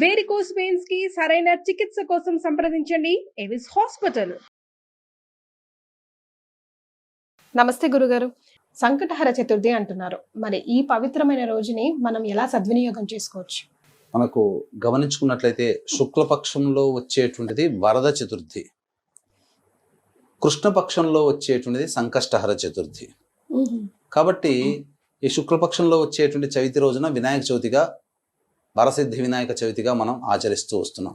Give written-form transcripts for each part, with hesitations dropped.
Varicose veins కి సరైన చికిత్స కోసం సంప్రదించండి ఎవిస్ హాస్పిటల్. నమస్తే గురుగారు. సంకటహర చతుర్థి అంటున్నారు, మరి ఈ పవిత్రమైన రోజుని మనం ఎలా సద్వినియోగం చేసుకోవచ్చు? మనకు గమనించుకున్నట్లయితే శుక్లపక్షంలో వచ్చేటువంటిది వరద చతుర్థి, కృష్ణపక్షంలో వచ్చేటువంటిది సంకష్టహర చతుర్థి. కాబట్టి ఈ శుక్లపక్షంలో వచ్చేటువంటి చవితి రోజున వినాయక చవితిగా, వరసిద్ధి వినాయక చవితిగా మనం ఆచరిస్తూ వస్తున్నాం.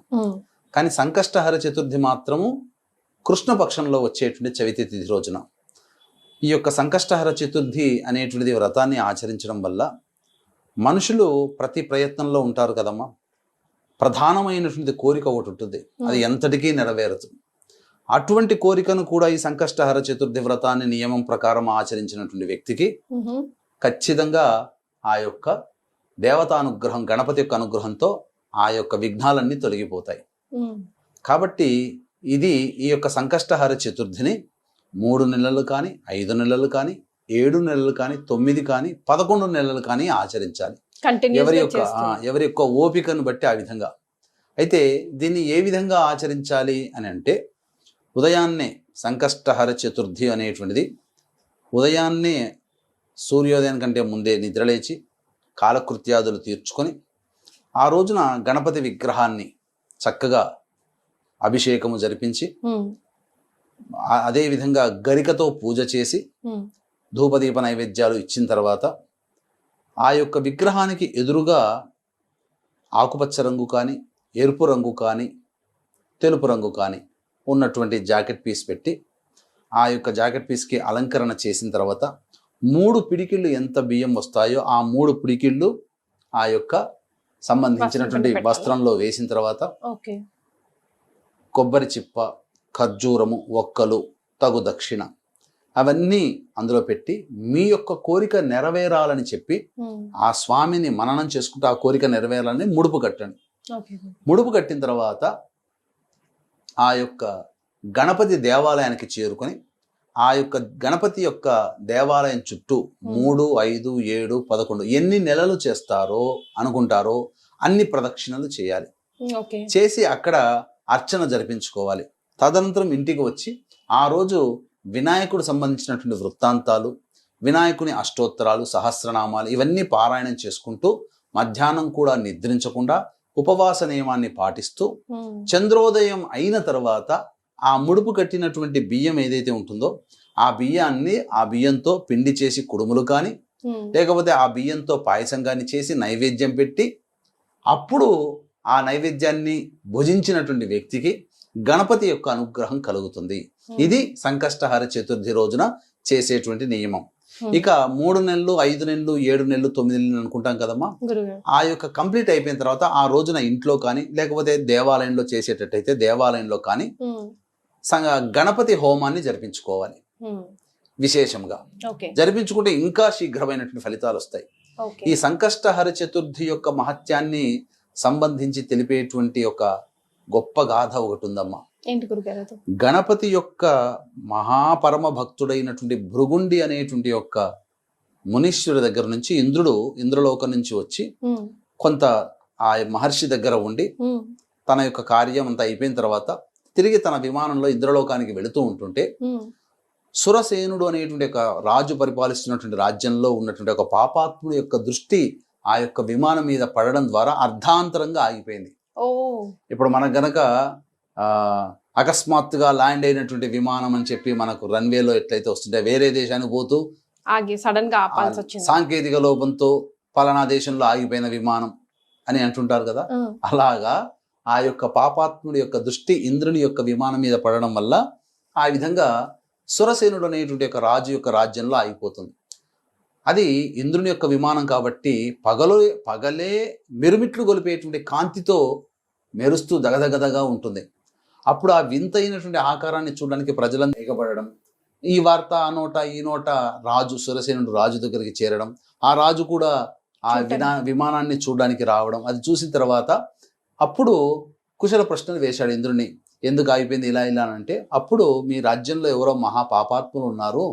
కానీ సంకష్టహర చతుర్థి మాత్రము కృష్ణపక్షంలో వచ్చేటువంటి చవితి తిథి రోజున. ఈ యొక్క సంకష్టహర చతుర్థి అనేటువంటిది వ్రతాన్ని ఆచరించడం వల్ల మనుషులు ప్రతి ప్రయత్నంలో ఉంటారు కదమ్మా. ప్రధానమైనటువంటి కోరిక ఒకటి ఉంటుంది, అది ఎంతటికీ నెరవేరదు. అటువంటి కోరికను కూడా ఈ సంకష్టహర చతుర్థి వ్రతాన్ని నియమం ప్రకారం ఆచరించినటువంటి వ్యక్తికి ఖచ్చితంగా ఆ యొక్క దేవతానుగ్రహం, గణపతి యొక్క అనుగ్రహంతో ఆ యొక్క విఘ్నాలన్నీ తొలగిపోతాయి. కాబట్టి ఈ యొక్క సంకష్టహర చతుర్థిని 3 నెలలు కానీ, 5 నెలలు కానీ, 7 నెలలు కానీ, 9 కానీ, 11 నెలలు కానీ ఆచరించాలి, ఎవరి యొక్క ఓపికను బట్టి ఆ విధంగా. అయితే దీన్ని ఏ విధంగా ఆచరించాలి అని అంటే, ఉదయాన్నే సంకష్టహర చతుర్థి అనేటువంటిది ఉదయాన్నే సూర్యోదయం కంటే ముందే నిద్రలేచి కాలకృత్యాదులు తీర్చుకొని ఆ రోజున గణపతి విగ్రహాన్ని చక్కగా అభిషేకము జరిపించి, అదేవిధంగా గరికతో పూజ చేసి ధూపదీప నైవేద్యాలు ఇచ్చిన తర్వాత ఆ యొక్క విగ్రహానికి ఎదురుగా ఆకుపచ్చ రంగు కానీ, ఎరుపు రంగు కానీ, తెలుపు రంగు కానీ ఉన్నటువంటి జాకెట్ పీస్ పెట్టి ఆ యొక్క జాకెట్ పీస్కి అలంకరణ చేసిన తర్వాత 3 పిడికిళ్ళు ఎంత బియ్యం వస్తాయో ఆ 3 పిడికిళ్ళు ఆ యొక్క సంబంధించినటువంటి వస్త్రంలో వేసిన తర్వాత కొబ్బరి చిప్ప, ఖర్జూరము, ఒక్కలు, తగు దక్షిణ అవన్నీ అందులో పెట్టి మీ యొక్క కోరిక నెరవేరాలని చెప్పి ఆ స్వామిని మననం చేసుకుంటూ ఆ కోరిక నెరవేరాలని ముడుపు కట్టండి. ముడుపు కట్టిన తర్వాత ఆ యొక్క గణపతి దేవాలయానికి చేరుకొని ఆ యొక్క గణపతి యొక్క దేవాలయం చుట్టూ 3, 5, 7, 11 ఎన్ని నెలలు చేస్తారో అనుకుంటారో అన్ని ప్రదక్షిణలు చేయాలి. చేసి అక్కడ అర్చన జరిపించుకోవాలి. తదనంతరం ఇంటికి వచ్చి ఆ రోజు వినాయకుడు సంబంధించినటువంటి వృత్తాంతాలు, వినాయకుని అష్టోత్తరాలు, సహస్రనామాలు ఇవన్నీ పారాయణం చేసుకుంటూ మధ్యాహ్నం కూడా నిద్రించకుండా ఉపవాస నియమాన్ని పాటిస్తూ చంద్రోదయం అయిన తర్వాత ఆ ముడుపు కట్టినటువంటి బియ్యం ఏదైతే ఉంటుందో ఆ బియ్యంతో పిండి చేసి కుడుములు కానీ, లేకపోతే ఆ బియ్యంతో పాయసం కానీ చేసి నైవేద్యం పెట్టి అప్పుడు ఆ నైవేద్యాన్ని భుజించినటువంటి వ్యక్తికి గణపతి యొక్క అనుగ్రహం కలుగుతుంది. ఇది సంకష్టహర చతుర్థి రోజున చేసేటువంటి నియమం. ఇక 3 నెలలు, 5 నెలలు, 7 నెలలు, 9 నెలలు అనుకుంటాం కదమ్మా. ఆ యొక్క కంప్లీట్ అయిపోయిన తర్వాత ఆ రోజున ఇంట్లో కానీ, లేకపోతే దేవాలయంలో చేసేటట్టయితే దేవాలయంలో కానీ గణపతి హోమాన్ని జరిపించుకోవాలి. విశేషంగా జరిపించుకుంటే ఇంకా శీఘ్రమైనటువంటి ఫలితాలు వస్తాయి. ఈ సంకష్టహర చతుర్థి యొక్క మహత్యాన్ని సంబంధించి తెలిపేటువంటి ఒక గొప్ప గాథ ఒకటి ఉందమ్మా. గణపతి యొక్క మహాపరమ భక్తుడైనటువంటి భృగుండి అనేటువంటి యొక్క మునీశ్వరుడి దగ్గర నుంచి ఇంద్రలోకం నుంచి వచ్చి కొంత ఆ మహర్షి దగ్గర ఉండి తన యొక్క కార్యం అంతా అయిపోయిన తర్వాత తిరిగి తన విమానంలో ఇంద్రలోకానికి వెళుతూ ఉంటుంటే సురసేనుడు అనేటువంటి ఒక రాజు పరిపాలిస్తున్నటువంటి రాజ్యంలో ఉన్నటువంటి ఒక పాపాత్ముడి యొక్క దృష్టి ఆ యొక్క విమానం మీద పడడం ద్వారా అర్ధాంతరంగా ఆగిపోయింది. ఇప్పుడు మనకు గనక అకస్మాత్తుగా ల్యాండ్ అయినటువంటి విమానం అని చెప్పి మనకు రన్వేలో ఎట్లయితే వస్తుంటే వేరే దేశానికి పోతూ సడన్ గా సాంకేతిక లోపంతో పలానా దేశంలో ఆగిపోయిన విమానం అని అంటుంటారు కదా. అలాగా ఆ యొక్క పాపాత్ముడి యొక్క దృష్టి ఇంద్రుని యొక్క విమానం మీద పడడం వల్ల ఆ విధంగా సురసేనుడు అనేటువంటి ఒక రాజు యొక్క రాజ్యంలో ఆగిపోతుంది. అది ఇంద్రుని యొక్క విమానం కాబట్టి పగలే మెరుమిట్లు గొలిపేటువంటి కాంతితో మెరుస్తూ దగదగదగా ఉంటుంది. అప్పుడు ఆ వింతైనటువంటి ఆకారాన్ని చూడడానికి ప్రజలను ఎగబడడం, ఈ వార్త ఈ నోట రాజు సురసేనుడు రాజు దగ్గరికి చేరడం, ఆ రాజు కూడా ఆ విమానాన్ని చూడడానికి రావడం, అది చూసిన తర్వాత అప్పుడు కుశల ప్రశ్నలు వేశాడు ఇంద్రుని. ఎందుకు ఆగిపోయింది ఇలా అంటే, అప్పుడు మీ రాజ్యంలో ఎవరో మహాపాపాత్ములు ఉన్నారు,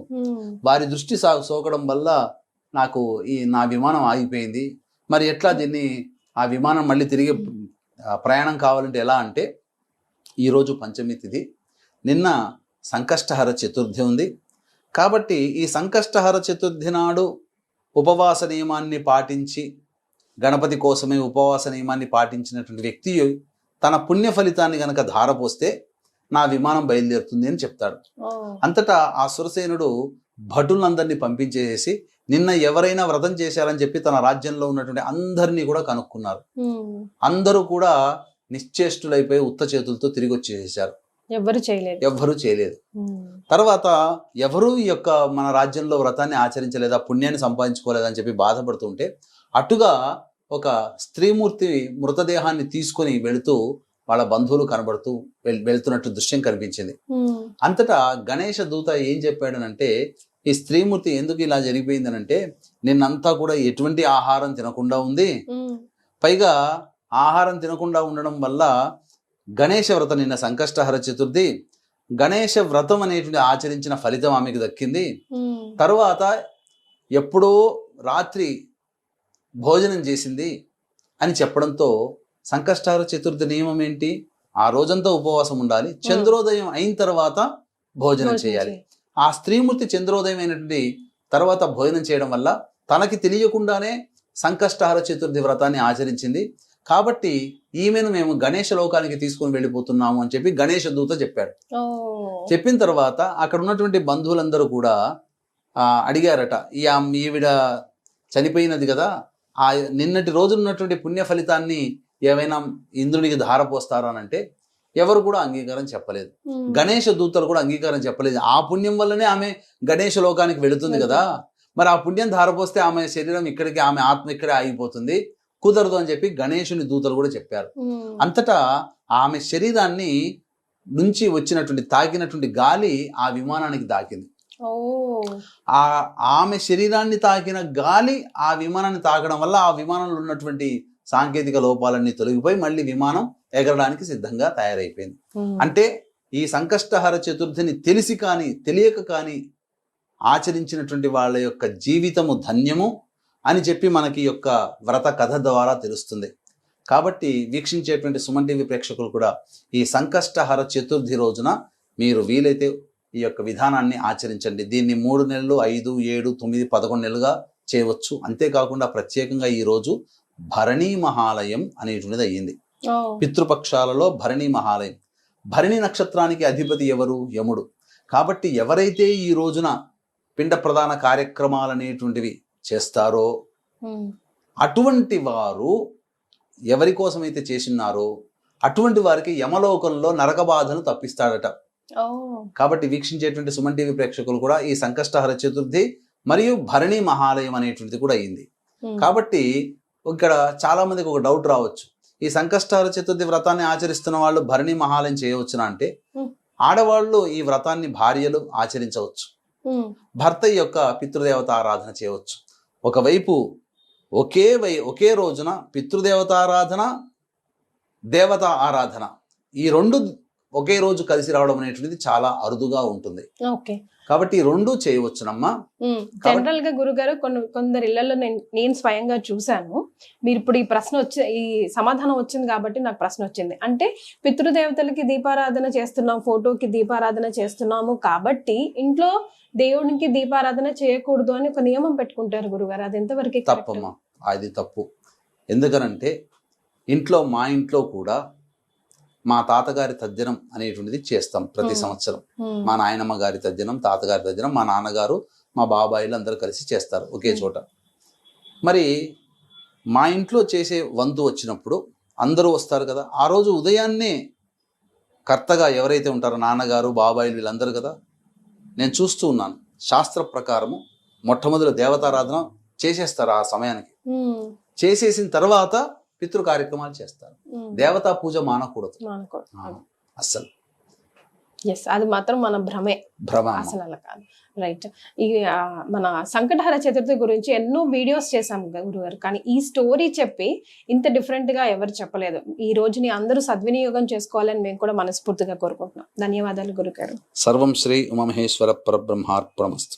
వారి దృష్టి సోకడం వల్ల నాకు నా విమానం ఆగిపోయింది, మరి ఎట్లా దీన్ని ఆ విమానం మళ్ళీ తిరిగి ప్రయాణం కావాలంటే ఎలా అంటే ఈరోజు పంచమి తిథి, నిన్న సంకష్టహర చతుర్థి ఉంది. కాబట్టి ఈ సంకష్టహర చతుర్థి నాడు ఉపవాస నియమాన్ని పాటించి గణపతి కోసమే ఉపవాస నియమాన్ని పాటించినటువంటి వ్యక్తి తన పుణ్య ఫలితాన్ని గనక ధారపోస్తే నా విమానం బయలుదేరుతుంది అని చెప్తాడు. అంతటా ఆ సురసేనుడు భటులందరినీ పంపించేసి నిన్న ఎవరైనా వ్రతం చేశారని చెప్పి తన రాజ్యంలో ఉన్నటువంటి అందరినీ కూడా కనుక్కున్నారు. అందరూ కూడా నిశ్చేష్టులైపోయి ఉత్త చేతులతో తిరిగి వచ్చేసారు. ఎవ్వరూ చేయలేదు. తర్వాత ఎవరు ఈ యొక్క మన రాజ్యంలో వ్రతాన్ని ఆచరించలేదా, పుణ్యాన్ని సంపాదించుకోలేదని చెప్పి బాధపడుతుంటే అటుగా ఒక స్త్రీమూర్తి మృతదేహాన్ని తీసుకొని వెళుతూ వాళ్ళ బంధువులు కనబడుతూ వెళ్తున్నట్టు దృశ్యం కనిపించింది. అంతటా గణేష దూత ఏం చెప్పాడనంటే, ఈ స్త్రీమూర్తి ఎందుకు ఇలా జరిగిపోయిందనంటే నిన్నంతా కూడా ఎటువంటి ఆహారం తినకుండా ఉంది, పైగా ఆహారం తినకుండా ఉండడం వల్ల గణేష వ్రతం, నిన్న సంకష్టహర చతుర్థి, గణేష వ్రతం అనేటువంటి ఆచరించిన ఫలితం ఆమెకు దక్కింది. తరువాత ఎప్పుడో రాత్రి భోజనం చేసింది అని చెప్పడంతో సంకష్టహర చతుర్థి నియమం ఏంటి, ఆ రోజంతా ఉపవాసం ఉండాలి, చంద్రోదయం అయిన తర్వాత భోజనం చేయాలి. ఆ స్త్రీమూర్తి చంద్రోదయం అయినటువంటి తర్వాత భోజనం చేయడం వల్ల తనకి తెలియకుండానే సంకష్టహర చతుర్థి వ్రతాన్ని ఆచరించింది. కాబట్టి ఈమెను మేము గణేష లోకానికి తీసుకుని వెళ్ళిపోతున్నాము అని చెప్పి గణేష దూత చెప్పాడు. చెప్పిన తర్వాత అక్కడ ఉన్నటువంటి బంధువులందరూ కూడా అడిగారట, ఈవిడ చనిపోయినది కదా, ఆ నిన్నటి రోజు ఉన్నటువంటి పుణ్య ఫలితాన్ని ఏమైనా ఇంద్రునికి ధారపోస్తారా అని అంటే ఎవరు కూడా అంగీకారం చెప్పలేదు. గణేష దూతలు కూడా అంగీకారం చెప్పలేదు. ఆ పుణ్యం వల్లనే ఆమె గణేష లోకానికి వెళుతుంది కదా, మరి ఆ పుణ్యం ధారపోస్తే ఆమె శరీరం ఇక్కడికి, ఆమె ఆత్మ ఇక్కడే ఆగిపోతుంది, కుదరదు అని చెప్పి గణేశుని దూతలు కూడా చెప్పారు. అంతటా ఆమె శరీరాన్ని నుంచి వచ్చినటువంటి తాకినటువంటి గాలి ఆ విమానానికి తాకింది. ఆమె శరీరాన్ని తాకిన గాలి ఆ విమానాన్ని తాకడం వల్ల ఆ విమానంలో ఉన్నటువంటి సాంకేతిక లోపాలన్నీ తొలగిపోయి మళ్ళీ విమానం ఎగరడానికి సిద్ధంగా తయారైపోయింది. అంటే ఈ సంకష్టహర చతుర్థిని తెలిసి కానీ తెలియక కానీ ఆచరించినటువంటి వాళ్ళ యొక్క జీవితము ధన్యము అని చెప్పి మనకి యొక్క వ్రత కథ ద్వారా తెలుస్తుంది. కాబట్టి వీక్షించేటువంటి సుమన్ టీవీ ప్రేక్షకులు కూడా ఈ సంకష్టహర చతుర్థి రోజున మీరు వీలైతే ఈ యొక్క విధానాన్ని ఆచరించండి. దీన్ని 3 నెలలు, 5, 7, 9, 11 నెలలుగా చేయవచ్చు. అంతేకాకుండా ప్రత్యేకంగా ఈ రోజు భరణీ మహాలయం అనేటువంటిది అయ్యింది. పితృపక్షాలలో భరణీ మహాలయం. భరణి నక్షత్రానికి అధిపతి ఎవరు? యముడు. కాబట్టి ఎవరైతే ఈ రోజున పిండ ప్రధాన కార్యక్రమాలు అనేటువంటివి చేస్తారో అటువంటి వారు ఎవరి కోసమైతే చేసినారో అటువంటి వారికి యమలోకంలో నరక బాధను తప్పిస్తాడట. కాబట్టి వీక్షించేటువంటి సుమన్ టీవీ ప్రేక్షకులు కూడా ఈ సంకష్టహర చతుర్థి మరియు భరణీ మహాలయం అనేటువంటిది కూడా అయింది. కాబట్టి ఇక్కడ చాలా మందికి ఒక డౌట్ రావచ్చు, ఈ సంకష్టహర చతుర్థి వ్రతాన్ని ఆచరిస్తున్న వాళ్ళు భరణీ మహాలయం చేయవచ్చునా అంటే, ఆడవాళ్ళు ఈ వ్రతాన్ని భార్యలు ఆచరించవచ్చు, భర్త యొక్క పితృదేవత ఆరాధన చేయవచ్చు. ఒకవైపు ఒకే రోజున పితృదేవతారాధన, దేవత ఆరాధన ఈ రెండు ఒకే రోజు కలిసి రావడం అనేటువంటిది చాలా అరుదుగా ఉంటుంది. కాబట్టి ఈ రెండు చేయవచ్చునమ్మా. జనరల్ గా గురుగారు కొందరు ఇళ్లలో నేను స్వయంగా చూశాను. మీరు ఇప్పుడు ఈ సమాధానం వచ్చింది కాబట్టి నాకు ప్రశ్న వచ్చింది. అంటే పితృదేవతలకి దీపారాధన చేస్తున్నాం, ఫోటోకి దీపారాధన చేస్తున్నాము కాబట్టి ఇంట్లో దేవునికి దీపారాధన చేయకూడదు అని ఒక నియమం పెట్టుకుంటారు గురుగారు. అది ఎంతవరకు తప్పమ్మా? అది తప్పు. ఎందుకనంటే మా ఇంట్లో కూడా మా తాతగారి తద్దినం అనేటువంటిది చేస్తాం ప్రతి సంవత్సరం. మా నాయనమ్మ గారి తద్దినం, తాతగారి తద్దినం, మా నాన్నగారు, మా బాబాయిలు అందరూ కలిసి చేస్తారు ఒకే చోట. మరి మా ఇంట్లో చేసే వంతు వచ్చినప్పుడు అందరూ వస్తారు కదా, ఆ రోజు ఉదయాన్నే కర్తగా ఎవరైతే ఉంటారో నాన్నగారు, బాబాయిలు వీళ్ళందరూ కదా, నేను చూస్తూ ఉన్నాను. శాస్త్ర ప్రకారము మొట్టమొదటి దేవతారాధన చేసేస్తారు. ఆ సమయానికి చేసేసిన తర్వాత పితృ కార్యక్రమాలు చేస్తారు. దేవతా పూజ మానకూడదు అస్సలు. అది మాత్రం మన భ్రమ అసలు అలా కాదు. రైట్. మన సంకటహర చతుర్థి గురించి ఎన్నో వీడియోస్ చేశాం గురుగారు, కానీ ఈ స్టోరీ చెప్పి ఇంత డిఫరెంట్ గా ఎవరు చెప్పలేదు. ఈ రోజుని అందరూ సద్వినియోగం చేసుకోవాలని మేము కూడా మనస్ఫూర్తిగా కోరుకుంటున్నాం. ధన్యవాదాలు గురుగారు. సర్వం శ్రీ ఉమామహేశ్వర పరబ్రహ్మార్పణమస్తు.